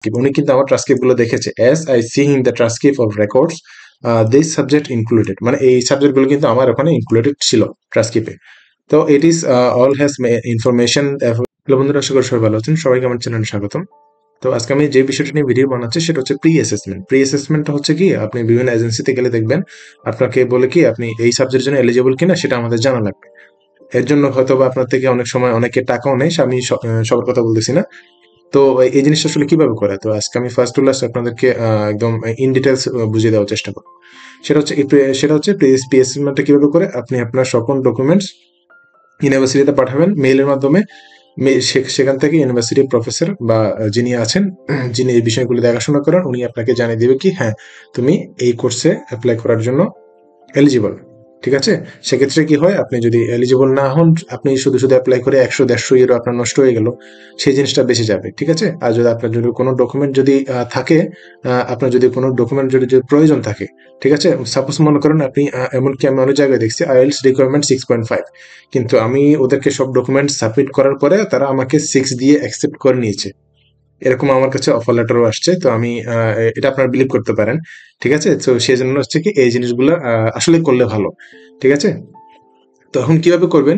উনি কিন্তু আমার ট্রান্সক্রিপ্ট গুলো দেখেছে। As I see in the transcript of records this subject included, মানে এই সাবজেক্ট গুলো কিন্তু আমার ওখানে ইনক্লুডেড ছিল ট্রান্সক্রিপ্টে। তো it is all has information. Hello বন্ধুরা, আশা করি সবাই ভালো আছেন। সবাইকে আমার চ্যানেলে স্বাগতম। তো আজকে আমি যে বিষয়টা নিয়ে ভিডিও বানাচ্ছি সেটা হচ্ছে প্রি অ্যাসেসমেন্ট। প্রি অ্যাসেসমেন্টটা হচ্ছে কি, আপনি বিভিন্ন এজেন্সিতে গেলে দেখবেন আপনাকে বলে কি আপনি এই সাবজেক্টের জন্য এলিজিবল কিনা সেটা আমাদের জানা লাগবে। এর জন্য হয়তো বা আপনার থেকে অনেক সময় অনেকে টাকাও নেয়, আমি সবার কথা বলতেছি না। তো এই জিনিসটা আসলে কিভাবে করে, তো আজকে আমি ফার্স্ট টু লাস্ট আপনাদেরকে একদম ইন ডিটেলস বুঝিয়ে দেওয়ার চেষ্টা করব। সেটা হচ্ছে প্রি অ্যাসেসমেন্টটা কিভাবে করে। আপনি আপনার সকল ডকুমেন্টস ইউনিভার্সিটিতে পাঠাবেন মেইলের মাধ্যমে। সেখান থেকে ইউনিভার্সিটির প্রফেসর বা যিনি আছেন, যিনি এই বিষয়গুলো দেখাশোনা করেন, উনি আপনাকে জানিয়ে দেবে কি হ্যাঁ তুমি এই কোর্সে অ্যাপ্লাই করার জন্য এলিজিবল। ঠিক আছে, সেক্ষেত্রে কি হয়, আপনি যদি এলিজিবল না হন, আপনি শুধু শুধু অ্যাপ্লাই করে 100-150 ইউরো আপনার নষ্ট হয়ে গেল, সেই জিনিসটা বেঁচে যাবে। ঠিক আছে, আর যদি আপনার যদি কোনো ডকুমেন্ট যদি থাকে, আপনার যদি কোনো ডকুমেন্ট যদি প্রয়োজন থাকে, ঠিক আছে, সাপোজ মনে করেন আপনি এমনকি আমি অনেক জায়গায় দেখছি আইএলটিএস রিকোয়ারমেন্ট 6.5, কিন্তু আমি ওদেরকে সব ডকুমেন্ট সাবমিট করার পরে তারা আমাকে 6 দিয়ে অ্যাকসেপ্ট করে নিয়েছে। এরকম আমার কাছে অফার লেটারও আসছে। তো আমি এটা আপনারা বিলিভ করতে পারেন। ঠিক আছে, তো সেই জন্য হচ্ছে কি এই জিনিসগুলো আসলে করলে ভালো। ঠিক আছে, তো এখন কিভাবে করবেন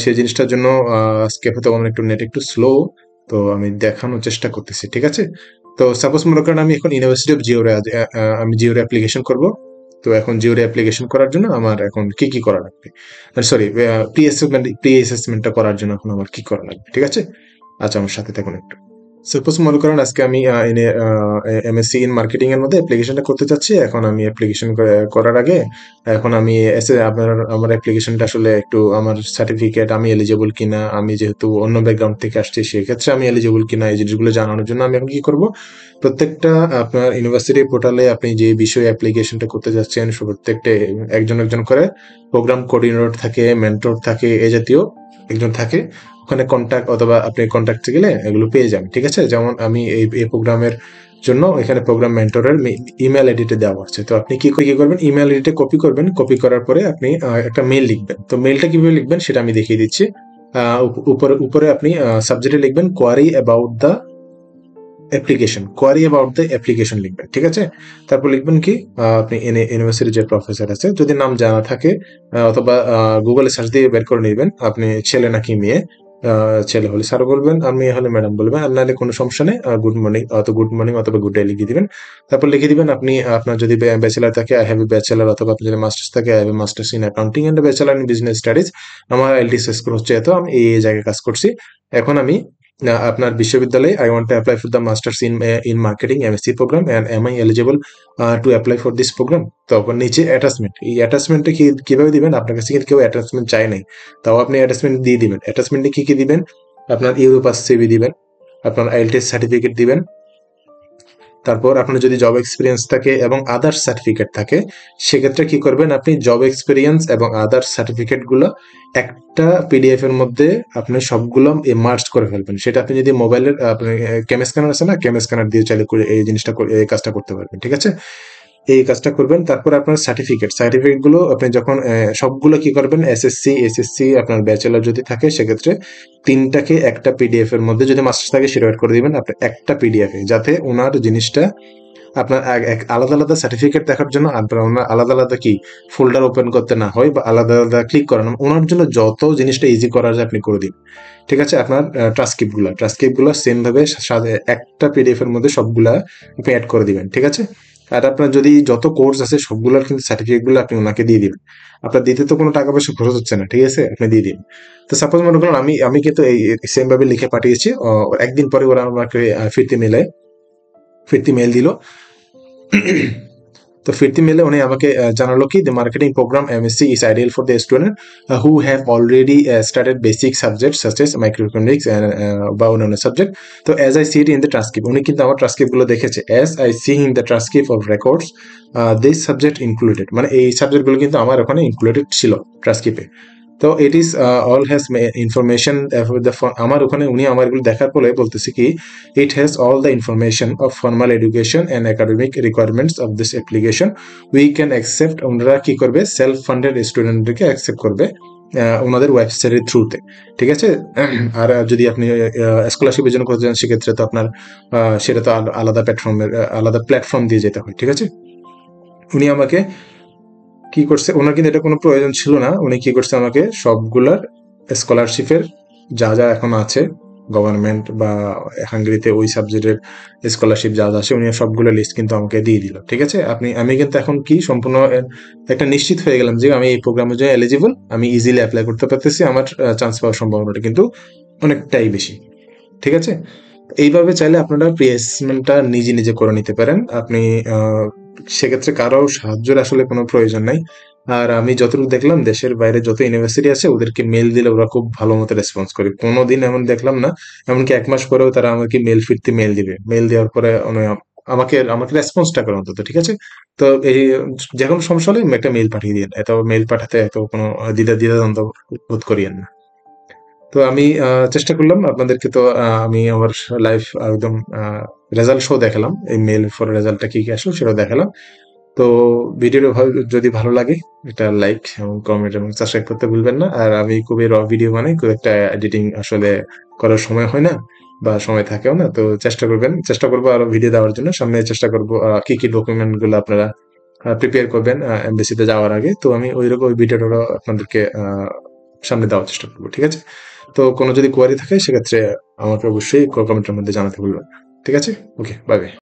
সেই জিনিসটার জন্য আজকে হয়তো আমার একটু নেট একটু স্লো, তো আমি দেখানোর চেষ্টা করতেছি। ঠিক আছে, তো সাপোজ মনে করেন আমি এখন ইউনিভার্সিটি অফ জিওরে আমি জিওরে অ্যাপ্লিকেশন করব। তো এখন জিওরে অ্যাপ্লিকেশন করার জন্য আমার এখন কি কি করা লাগবে, সরি প্রি অ্যাসেসমেন্টটা করার জন্য এখন আমার কি করা লাগবে। ঠিক আছে, আচ্ছা আমার সাথে থাকুন একটু। সাপোজ মনে করেন আজকে আমি এমএসসি ইন মার্কেটিং এর মধ্যে অ্যাপ্লিকেশনটা করতে চাচ্ছি। এখন আমি অ্যাপ্লিকেশন করার আগে এখন আমি আমার অ্যাপ্লিকেশনটা আসলে একটু আমার সার্টিফিকেট আমি এলিজিবল কিনা, আমি যেহেতু অন্য ব্যাকগ্রাউন্ড থেকে আসছি সেক্ষেত্রে আমি এলিজিবল কিনা, এই জিনিসগুলো জানানোর জন্য আমি এখন কি করব, প্রত্যেকটা আপনার ইউনিভার্সিটি পোর্টালে আপনি যে বিষয়ে অ্যাপ্লিকেশনটা করতে যাচ্ছেন প্রত্যেকটা একজন একজন করে প্রোগ্রাম কোঅর্ডিনেটর থাকে, মেন্টর থাকে, এই জাতীয় একজন থাকে। ওখানে কন্ট্যাক্ট অথবা আপনি কন্ট্যাক্টে গেলে এগুলো পেয়ে যাবেন। ঠিক আছে, যেমন আমি এই প্রোগ্রামের জন্য এখানে প্রোগ্রাম মেন্টরের ইমেল আইডিতে দেওয়া আছে। তো আপনি কি করবেন, ইমেল আইডিতে কপি করবেন, কপি করার পরে আপনি একটা মেল লিখবেন। তো মেলটা কিভাবে লিখবেন সেটা আমি দেখিয়ে দিচ্ছি। উপরে আপনি সাবজেক্টে লিখবেন কোয়ারি অ্যাবাউট দ্য অ্যাপ্লিকেশন লিখবেন। ঠিক আছে, তারপর লিখবেন কি আপনি ইউনিভার্সিটির যে প্রফেসর আছে যদি নাম জানা থাকে, অথবা গুগলে সার্চ দিয়ে বের করে নেবেন আপনি ছেলে নাকি মেয়ে। ছেলে হলে স্যার বলবেন, আর মেয়ে হলে ম্যাডাম বলবেন, আর নাহলে কোনো সমস্যা নেই, গুড মর্নিং অথবা গুড ডে লিখে দিবেন। তারপর লিখে দিবেন আপনি আপনার যদি ব্যাচেলার থাকে আই হ্যাভ এ ব্যাচেলার, অথবা আপনি যদি মাস্টার্স থাকে I have a masters in accounting and bachelor in business studies. আমার এলটিএস স্কোর হচ্ছে এত, আমি এই জায়গায় কাজ করছি। এখন আমি আপনার বিশ্ববিদ্যালয়ে I want to apply for the masters in marketing MSc program and am I eligible to apply for this program. তখন নিচে অ্যাটাচমেন্ট, এই অ্যাটাচমেন্টটা কিভাবে দিবেন, আপনার কাছে কিন্তু কেউ অ্যাটাচমেন্ট চাই নাই, তাও আপনি অ্যাটাচমেন্ট দিয়ে দিবেন। অ্যাটাচমেন্টে কি কি দিবেন, আপনার ইউরোপাস সিভি দিবেন, আপনার আইএলটিএস সার্টিফিকেট দিবেন, তারপর আপনার যদি জব এক্সপিরিয়েন্স থাকে এবং আদার্স সার্টিফিকেট থাকে, সেক্ষেত্রে কি করবেন, আপনি জব এক্সপিরিয়েন্স এবং আদার্স সার্টিফিকেট গুলো একটা পিডিএফ এর মধ্যে আপনি সবগুলো মার্জ করে ফেলবেন। সেটা আপনি যদি মোবাইলের ক্যাম স্ক্যানার আছে না, ক্যাম স্ক্যানার দিয়ে চাইলে করে এই জিনিসটা এই কাজটা করতে পারবেন। ঠিক আছে, এই কাজটা করবেন। তারপর আপনার সার্টিফিকেট গুলো আপনি যখন সবগুলো কি করবেন, এসএসসি আপনার ব্যাচেলার যদি থাকে সেক্ষেত্রে তিনটাকে একটা পিডিএফ এর মধ্যে, যদি মাস্টার্স থাকে সেটা অ্যাড করে দিবেন আপনি একটা পিডিএফ এ, যাতে ওনার জিনিসটা আপনার আলাদা আলাদা সার্টিফিকেট দেখার জন্য আপনার ওনার আলাদা আলাদা কি ফোল্ডার ওপেন করতে না হয়, বা আলাদা আলাদা ক্লিক করানো, ওনার জন্য যত জিনিসটা ইজি করা যায় আপনি করে দিন। ঠিক আছে, আপনার ট্রান্সক্রিপ্ট গুলো সেম ভাবে একটা পিডিএফ এর মধ্যে সবগুলা আপনি অ্যাড করে দিবেন। ঠিক আছে, আর আপনার যদি যত কোর্স আছে সবগুলোর কিন্তু সার্টিফিকেট গুলো আপনি ওনাকে দিয়ে দিবেন। আপনার দিতে তো কোনো টাকা পয়সা খরচ হচ্ছে না। ঠিক আছে, আপনি দিয়ে দিন। তো সাপোজ মনে করুন আমি কিন্তু এই সেম ভাবে লিখে পাঠিয়েছি, একদিন পরে ওরা আমাকে ফিরতি মেল দিল। তো ফিরতি মেলে উনি আমাকে জানালো কি, the marketing programme MSc is ideal for the student who have already started basic subject such as microeconomics বা অন্যান্য সাবজেক্ট। তো as I see it in the transcript, উনি কিন্তু আমার ট্রান্সক্রিপ্ট গুলো দেখেছে। As I see in the transcript of records this subject included, মানে এই সাবজেক্ট গুলো কিন্তু আমার ওখানে ইনক্লুডেড ছিল ট্রান্সক্রিপ্টে। তো it is all has information, আমার ওখানে উনি আমার এগুলো দেখার পরে বলতেছে কি, it has all the information of formal education and academic requirements of this application. We can accept, ওনারা কি করবে, সেলফ ফান্ডেড স্টুডেন্টদেরকে অ্যাকসেপ্ট করবে। ওনাদের ওয়েবসাইটের থ্রুতে, ঠিক আছে। আর যদি আপনি স্কলারশিপের জন্য করতে চান সেক্ষেত্রে তো আপনার সেটা তো আলাদা প্ল্যাটফর্ম দিয়ে যেতে হয়, ঠিক আছে। উনি আমাকে কি করছে, ওনার কিন্তু এটা কোনো প্রয়োজন ছিল না, উনি কি করছে আমাকে সবগুলার স্কলারশিপের যা যা এখন আছে গভর্নমেন্ট বা হাঙ্গেরিতে ওই সাবজেক্টের স্কলারশিপ যা যা আছে উনি সবগুলো লিস্ট কিন্তু আমাকে দিয়ে দিল, ঠিক আছে। আমি কিন্তু এখন কি সম্পূর্ণ একটা নিশ্চিত হয়ে গেলাম যে আমি এই প্রোগ্রামের জন্য এলিজিবল, আমি ইজিলি অ্যাপ্লাই করতে পারতেছি, আমার চান্স পাওয়ার সম্ভাবনাটা কিন্তু অনেকটাই বেশি, ঠিক আছে। এইভাবে চাইলে আপনারা প্লেসমেন্টটা নিজে নিজে করে নিতে পারেন। আপনি সেক্ষেত্রে কারো সাহায্যের আসলে কোনো প্রয়োজন নাই। আর আমি যতটুকু দেখলাম দেশের বাইরে যত ইউনিভার্সিটি আছে ওদেরকে মেল দিলে ওরা খুব ভালো মতো রেসপন্স করে, কোনোদিন এমন দেখলাম না এমনকি 1 মাস পরেও তারা আমাকে মেল দিবে, মেল দেওয়ার পরে আমাকে আমাকে রেসপন্সটা করে অন্তত, ঠিক আছে। তো এই যে কোনো সমস্যা হলে একটা মেল পাঠিয়ে দিন, এত মেল পাঠাতে এত কোনো দ্বিধাদ্বন্দ্ব বোধ করিয়েন না। তো আমি চেষ্টা করলাম আপনাদেরকে, তো আমি আমার লাইভ একদম রেজাল্ট শো দেখালাম, এই মেল ফর রেজাল্টটা কি কি আসলো সেটাও দেখালাম। তো ভিডিওটা যদি ভালো লাগে একটা লাইক এবং কমেন্ট এবং সাবস্ক্রাইব করতে ভুলবেন না। আর আমি খুবই র ভিডিও বানাই, খুব একটা এডিটিং আসলে করার সময় হয় না বা সময় থাকেও না, তো চেষ্টা করবো আরো ভিডিও দেওয়ার জন্য, সামনে চেষ্টা করবো কি কি ডকুমেন্ট গুলো আপনারা প্রিপেয়ার করবেন এমবেসিতে যাওয়ার আগে, তো আমি ওই ভিডিওটা আপনাদেরকে সামনে দেওয়ার চেষ্টা করবো, ঠিক আছে। তো কোনো যদি কোয়ারি থাকে সেক্ষেত্রে আমাকে অবশ্যই কমেন্টের মধ্যে জানাতে ভুলবেন না। ঠিক আছে, ওকে, বাই বাই।